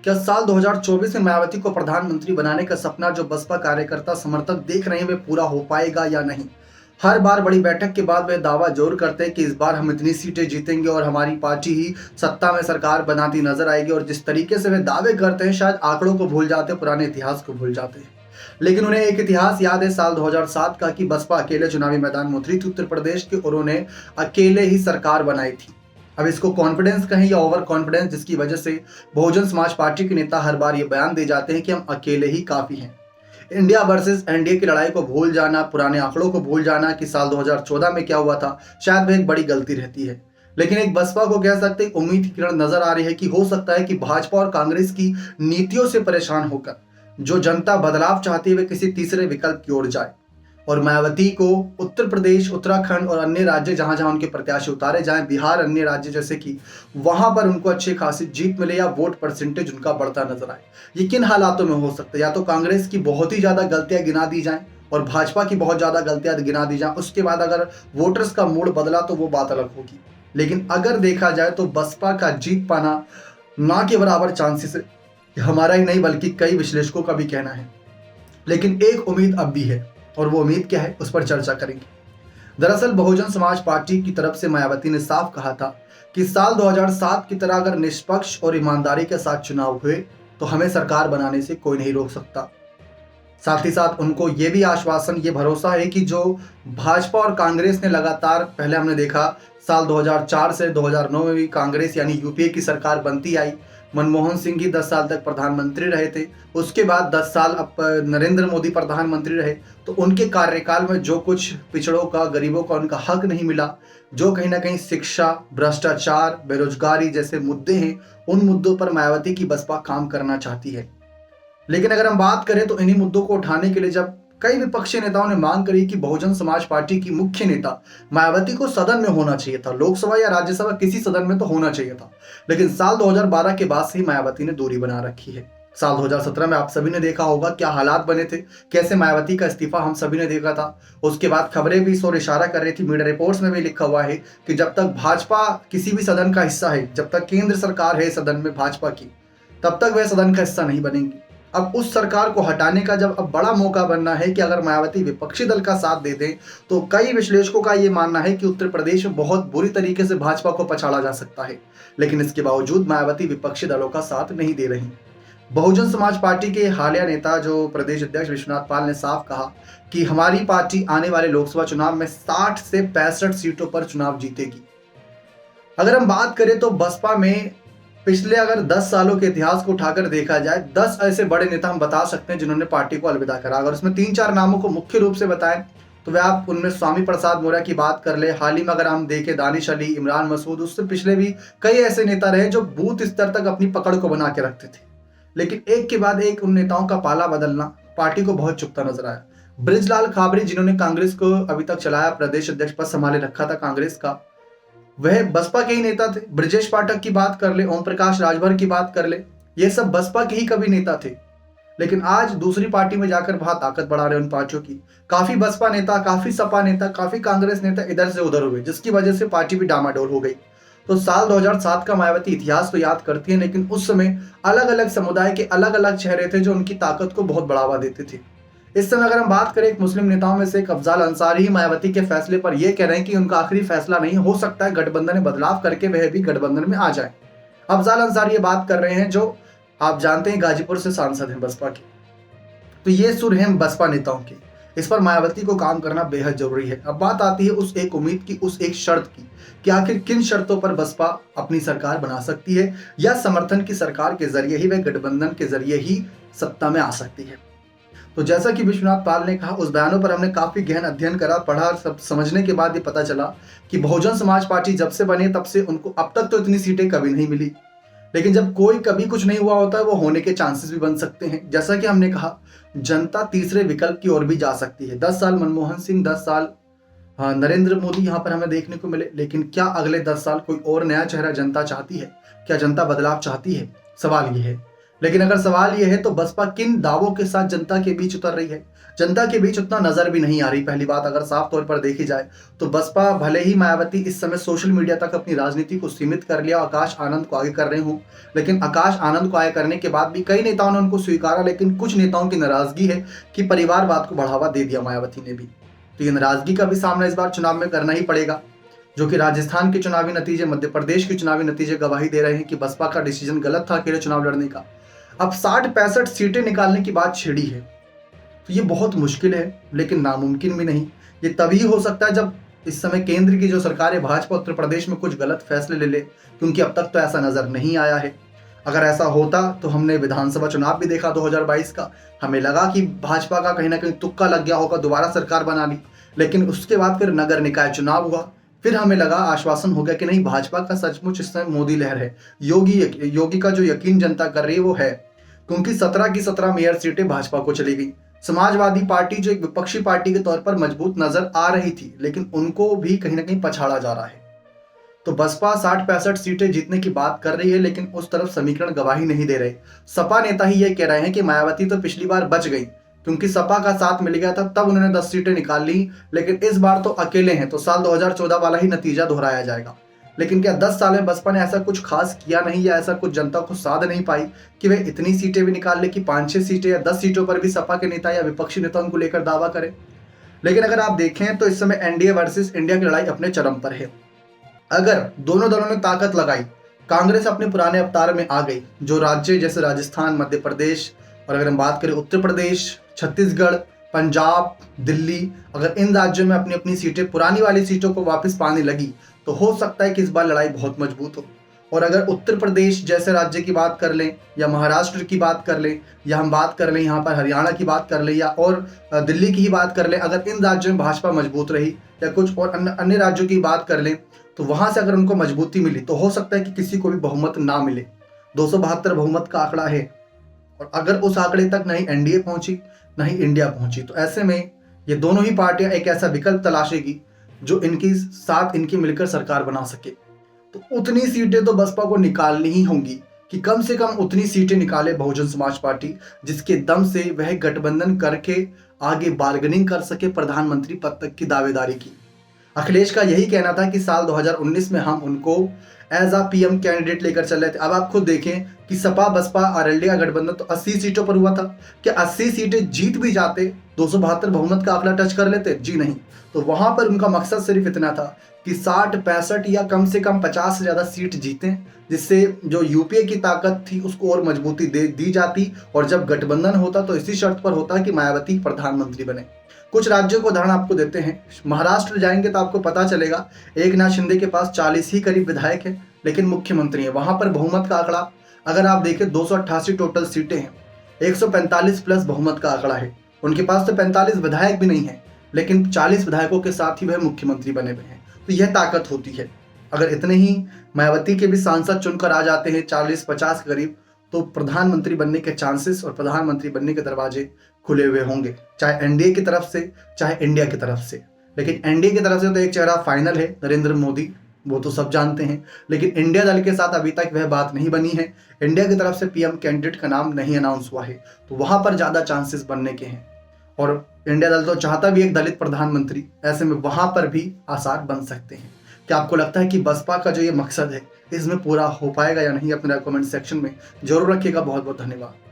क्या साल 2024 में मायावती को प्रधानमंत्री बनाने का सपना जो बसपा कार्यकर्ता समर्थक देख रहे हैं वे पूरा हो पाएगा या नहीं? हर बार बड़ी बैठक के बाद वे दावा जोर करते हैं कि इस बार हम इतनी सीटें जीतेंगे और हमारी पार्टी ही सत्ता में सरकार बनाती नजर आएगी। और जिस तरीके से वे दावे करते हैं शायद आंकड़ों को भूल जाते हैं, पुराने इतिहास को भूल जाते हैं। लेकिन उन्हें एक इतिहास याद है साल 2007 का कि बसपा अकेले चुनावी मैदान में उतरी थी उत्तर प्रदेश के और उन्होंने अकेले ही सरकार बनाई थी। अब इसको कॉन्फिडेंस कहें या ओवर कॉन्फिडेंस, जिसकी वजह से बहुजन समाज पार्टी के नेता हर बार ये बयान दे जाते हैं कि हम अकेले ही काफी हैं। इंडिया वर्सेस एनडीए की लड़ाई को भूल जाना, पुराने आंकड़ों को भूल जाना कि साल 2014 में क्या हुआ था, शायद वह एक बड़ी गलती रहती है। लेकिन एक बसपा को कह सकते हैं उम्मीद की किरण नजर आ रही है कि हो सकता है कि भाजपा और कांग्रेस की नीतियों से परेशान होकर जो जनता बदलाव चाहती है वे किसी तीसरे विकल्प की ओर जाए और मायावती को उत्तर प्रदेश, उत्तराखंड और अन्य राज्य जहां जहां उनके प्रत्याशी उतारे जाएं, बिहार, अन्य राज्य जैसे कि वहां पर उनको अच्छी खासी जीत मिले या वोट परसेंटेज उनका बढ़ता नजर आए। ये किन हालातों में हो सकता है? या तो कांग्रेस की बहुत ही ज्यादा गलतियां गिना दी जाएं और भाजपा की बहुत ज्यादा गलतियां गिना दी जाएं, उसके बाद अगर वोटर्स का मूड बदला तो वो बात अलग होगी। लेकिन अगर देखा जाए तो बसपा का जीत पाना ना के बराबर चांसेस हमारा ही नहीं बल्कि कई विश्लेषकों का भी कहना है। लेकिन एक उम्मीद अब भी है और वो उम्मीद क्या है उस पर चर्चा करेंगे। दरअसल बहुजन समाज पार्टी की तरफ से मायावती ने साफ कहा था कि साल 2007 की तरह अगर निष्पक्ष और ईमानदारी के साथ चुनाव हुए तो हमें सरकार बनाने से कोई नहीं रोक सकता। साथ ही साथ उनको ये भी आश्वासन, ये भरोसा है कि जो भाजपा और कांग्रेस ने लगातार, पहले हमने देखा साल 2004 से 2009 में भी कांग्रेस यानी यूपीए की सरकार बनती आई। मनमोहन सिंह ही 10 साल तक प्रधानमंत्री रहे थे, उसके बाद 10 साल अब नरेंद्र मोदी प्रधानमंत्री रहे। तो उनके कार्यकाल में जो कुछ पिछड़ों का, गरीबों का उनका हक नहीं मिला, जो कहीं ना कहीं शिक्षा, भ्रष्टाचार, बेरोजगारी जैसे मुद्दे हैं, उन मुद्दों पर मायावती की बसपा काम करना चाहती है। लेकिन अगर हम बात करें तो इन्हीं मुद्दों को उठाने के लिए जब कई विपक्षी नेताओं ने मांग करी कि बहुजन समाज पार्टी की मुख्य नेता मायावती को सदन में होना चाहिए था, लोकसभा या राज्यसभा किसी सदन में तो होना चाहिए था। लेकिन साल 2012 के बाद से ही मायावती ने दूरी बना रखी है। साल 2017 में आप सभी ने देखा होगा क्या हालात बने थे, कैसे मायावती का इस्तीफा हम सभी ने देखा था। उसके बाद खबरें भी इस ओर इशारा कर रही थी, मीडिया रिपोर्ट्स में भी लिखा हुआ है कि जब तक भाजपा किसी भी सदन का हिस्सा है, जब तक केंद्र सरकार है सदन में भाजपा की, तब तक वह सदन का हिस्सा नहीं बनेंगी। अब उस सरकार को हटाने का जब अब बड़ा मौका बनना है कि अगर मायावती विपक्षी दल का साथ दे दें तो कई विश्लेषकों का यह मानना है कि उत्तर प्रदेश में बहुत बुरी तरीके से भाजपा को पछाड़ा जा सकता है। लेकिन इसके बावजूद मायावती विपक्षी दलों का साथ नहीं दे रही। बहुजन समाज पार्टी के हालिया नेता जो प्रदेश अध्यक्ष विश्वनाथ पाल ने साफ कहा कि हमारी पार्टी आने वाले लोकसभा चुनाव में 60 से 65 सीटों पर चुनाव जीतेगी। अगर हम बात करें तो बसपा में पिछले अगर 10 सालों के इतिहास को उठाकर देखा जाए, 10 ऐसे बड़े नेता हम बता सकते हैं जिन्होंने पार्टी को अलविदा करा। अगर उसमें 3-4 नामों को मुख्य रूप से बताएं तो वे आप उनमें स्वामी प्रसाद मौर्य की बात कर ले, हाल ही में अगर हम देखें दानिश अली, इमरान मसूद, उससे पिछले भी कई ऐसे नेता रहे जो बूथ स्तर तक अपनी पकड़ को बना के रखते थे। लेकिन एक के बाद एक उन नेताओं का पाला बदलना पार्टी को बहुत चुभता नजर आया। बृजलाल खाबरी जिन्होंने कांग्रेस को अभी तक चलाया, प्रदेश अध्यक्ष पद संभाले रखा था कांग्रेस का, वह बसपा के ही नेता थे। ब्रजेश पाठक की बात कर ले, ओम प्रकाश राजभर की बात कर ले, ये सब बसपा के ही कभी नेता थे। लेकिन आज दूसरी पार्टी में जाकर बहुत ताकत बढ़ा रहे उन पार्टियों की। काफी बसपा नेता, काफी सपा नेता, काफी कांग्रेस नेता इधर से उधर हुए, जिसकी वजह से पार्टी भी डामाडोल हो गई। तो साल 2007 का मायावती इतिहास तो याद करती है, लेकिन उस समय अलग अलग समुदाय के अलग अलग चेहरे थे जो उनकी ताकत को बहुत बढ़ावा देते थे। इस समय अगर हम बात करें एक मुस्लिम नेताओं में से एक अफजाल अंसारी ही मायावती के फैसले पर यह कह रहे हैं कि उनका आखिरी फैसला नहीं हो सकता है, गठबंधन में बदलाव करके वह भी गठबंधन में आ जाए। अफजाल अंसारी ये बात कर रहे हैं जो आप जानते हैं गाजीपुर से सांसद हैं बसपा के। तो ये सुर हैं बसपा नेताओं के। इस पर मायावती को काम करना बेहद जरूरी है। अब बात आती है उस एक उम्मीद की, उस एक शर्त की कि आखिर किन शर्तों पर बसपा अपनी सरकार बना सकती है या समर्थन की सरकार के जरिए ही, वह गठबंधन के जरिए ही सत्ता में आ सकती है। तो जैसा कि विश्वनाथ पाल ने कहा, उस बयानों पर हमने काफी गहन अध्ययन करा, पढ़ा, सब समझने के बाद ये पता चला कि बहुजन समाज पार्टी जब से बने तब से उनको अब तक तो इतनी सीटें कभी नहीं मिली। लेकिन जब कोई कभी कुछ नहीं हुआ होता है, वो होने के चांसेस भी बन सकते हैं। जैसा कि हमने कहा, जनता तीसरे विकल्प की ओर भी जा सकती है। 10 साल मनमोहन सिंह, 10 साल नरेंद्र मोदी यहाँ पर हमें देखने को मिले, लेकिन क्या अगले 10 साल कोई और नया चेहरा जनता चाहती है? क्या जनता बदलाव चाहती है? सवाल ये है। लेकिन अगर सवाल यह है तो बसपा किन दावों के साथ जनता के बीच उतर रही है? जनता के बीच उतना नजर भी नहीं आ रही। पहली बात अगर साफ तौर पर देखी जाए तो बसपा भले ही मायावती इस समय सोशल मीडिया तक अपनी राजनीति को सीमित कर लिया, आकाश आनंद को आगे कर रहे हो, लेकिन आकाश आनंद को आगे करने के बाद भी कई नेताओं ने उनको स्वीकारा, लेकिन कुछ नेताओं की नाराजगी है कि परिवारवाद को बढ़ावा दे दिया मायावती ने भी। तो ये नाराजगी का भी सामना इस बार चुनाव में करना ही पड़ेगा, जो कि राजस्थान के चुनावी नतीजे, मध्य प्रदेश के चुनावी नतीजे गवाही दे रहे हैं कि बसपा का डिसीजन गलत था अकेले चुनाव लड़ने का। अब 60-65 सीटें निकालने की बात छिड़ी है, तो ये बहुत मुश्किल है, लेकिन नामुमकिन भी नहीं। ये तभी हो सकता है जब इस समय केंद्र की जो सरकार है भाजपा उत्तर प्रदेश में कुछ गलत फैसले ले ले, क्योंकि अब तक तो ऐसा नजर नहीं आया है। अगर ऐसा होता तो हमने विधानसभा चुनाव भी देखा 2022 का, हमें लगा कि भाजपा का कहीं ना कहीं तुक्का लग गया होगा, दोबारा सरकार बना ली, लेकिन उसके बाद फिर नगर निकाय चुनाव हुआ, फिर हमें लगा, आश्वासन हो गया कि नहीं, भाजपा का सचमुच इस समय मोदी लहर है। योगी का जो यकीन जनता कर रही है वो है, क्योंकि 17 की 17 मेयर सीटें भाजपा को चली गई। समाजवादी पार्टी जो एक विपक्षी पार्टी के तौर पर मजबूत नजर आ रही थी, लेकिन उनको भी कहीं ना कहीं पछाड़ा जा रहा है। तो बसपा 60-65 सीटें जीतने की बात कर रही है, लेकिन उस तरफ समीकरण गवाही नहीं दे रहे। सपा नेता ही ये कह रहे हैं कि मायावती तो पिछली बार बच गई, क्योंकि सपा का साथ मिल गया था, तब उन्होंने 10 सीटें निकाल ली, लेकिन इस बार तो अकेले हैं, तो साल 2014 वाला ही नतीजा दोहराया जाएगा। लेकिन क्या 10 साल में बसपा ने ऐसा कुछ खास किया नहीं, या ऐसा कुछ जनता को साध नहीं पाई कि वे इतनी सीटें भी निकाल ले कि 5-6 सीटें या 10 सीटों पर भी सपा के नेता या विपक्षी नेता उनको लेकर दावा करें? लेकिन अगर आप देखें तो इस समय एनडीए वर्सेस इंडिया की लड़ाई अपने चरम पर है। अगर दोनों दलों ने ताकत लगाई, कांग्रेस अपने पुराने अवतार में आ गई, जो राज्य जैसे राजस्थान, मध्य प्रदेश, और अगर हम बात करें उत्तर प्रदेश, छत्तीसगढ़, पंजाब, दिल्ली, अगर इन राज्यों में अपनी अपनी सीटें, पुरानी वाली सीटों को वापस पाने लगी, तो हो सकता है कि इस बार लड़ाई बहुत मजबूत हो। और अगर उत्तर प्रदेश जैसे राज्य की बात कर लें, या महाराष्ट्र की बात कर लें, या हम बात कर लें यहाँ पर हरियाणा की बात कर लें, या और दिल्ली की ही बात कर लें, अगर इन राज्यों में भाजपा मजबूत रही, या कुछ और अन्य राज्यों की बात कर लें, तो वहां से अगर उनको मजबूती मिली तो हो सकता है कि किसी को भी बहुमत ना मिले। 272 बहुमत का आंकड़ा है, और अगर उस आंकड़े तक नहीं एनडीए पहुंची, नहीं इंडिया पहुंची, तो ऐसे में ये दोनों ही पार्टियां एक ऐसा विकल्प तलाशेगी जो इनकी साथ इनकी मिलकर सरकार बना सके। तो उतनी सीटें तो बसपा को निकालनी ही होंगी कि कम से कम उतनी सीटें निकाले बहुजन समाज पार्टी, जिसके दम से वह गठबंधन करके आगे बार्गेनिंग कर सके प्रधानमंत्री पद तक की दावेदारी की। अखिलेश का यही कहना था कि साल 2019 में हम उनको एज अ पीएम कैंडिडेट लेकर चल रहे थे। अब आप खुद देखें कि सपा बसपा और इंडिया गठबंधन तो 80 सीटों पर हुआ था। क्या 80 सीटें जीत भी जाते, 272 बहुमत का आंकड़ा टच कर लेते? जी नहीं। तो वहां पर उनका मकसद सिर्फ इतना था कि 60-65 या कम से कम 50 से ज्यादा सीट जीतें, जिससे जो यूपीए की ताकत थी उसको और मजबूती दे दी जाती, और जब गठबंधन होता तो इसी शर्त पर होता कि मायावती प्रधानमंत्री बने। कुछ राज्यों को उदाहरण आपको देते हैं। महाराष्ट्र जाएंगे तो आपको पता चलेगा एकनाथ शिंदे के पास 40 ही करीब विधायक है, लेकिन मुख्यमंत्री है। वहां पर बहुमत का आंकड़ा अगर आप देखें 288 टोटल सीटें हैं, 145 प्लस बहुमत का आंकड़ा है। उनके पास तो 45 विधायक भी नहीं है, लेकिन 40 विधायकों के साथ ही वह मुख्यमंत्री बने हुए हैं। तो यह ताकत होती है। अगर इतने ही मायावती के भी सांसद चुनकर आ जाते हैं 40-50 के करीब, तो प्रधानमंत्री बनने के चांसेस और प्रधानमंत्री बनने के दरवाजे खुले हुए होंगे, चाहे एनडीए की तरफ से चाहे इंडिया की तरफ से। लेकिन एनडीए की तरफ से तो एक चेहरा फाइनल है, नरेंद्र मोदी, वो तो सब जानते हैं, लेकिन इंडिया दल के साथ अभी तक वह बात नहीं बनी है। इंडिया की तरफ से पीएम कैंडिडेट का नाम नहीं अनाउंस हुआ है, तो वहां पर ज्यादा चांसेस बनने के हैं। और इंडिया दल तो चाहता भी एक दलित प्रधानमंत्री, ऐसे में वहां पर भी आसार बन सकते हैं। क्या आपको लगता है कि बसपा का जो ये मकसद है इसमें पूरा हो पाएगा या नहीं? अपने कमेंट सेक्शन में जरूर रखिएगा। बहुत बहुत धन्यवाद।